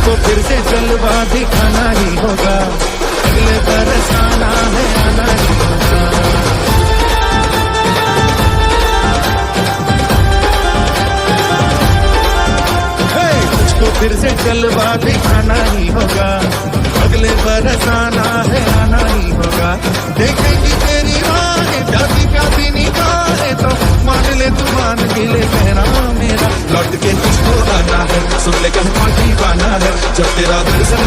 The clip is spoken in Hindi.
तुझको फिर से जलवा दिखाना ही होगा, अगले बरस आना है, आना ही होगा। तुझको फिर से जलवा दिखाना ही होगा, अगले बरस आना है, आना ही होगा। देखेंगी तेरी राहें प्यासी प्यासी निगाहें, तो मान ले तू मान भी ले कहना मेरा, लौट के तुझको आना है, सुन ले कहना दीवाना है, जब तेरा दर्शन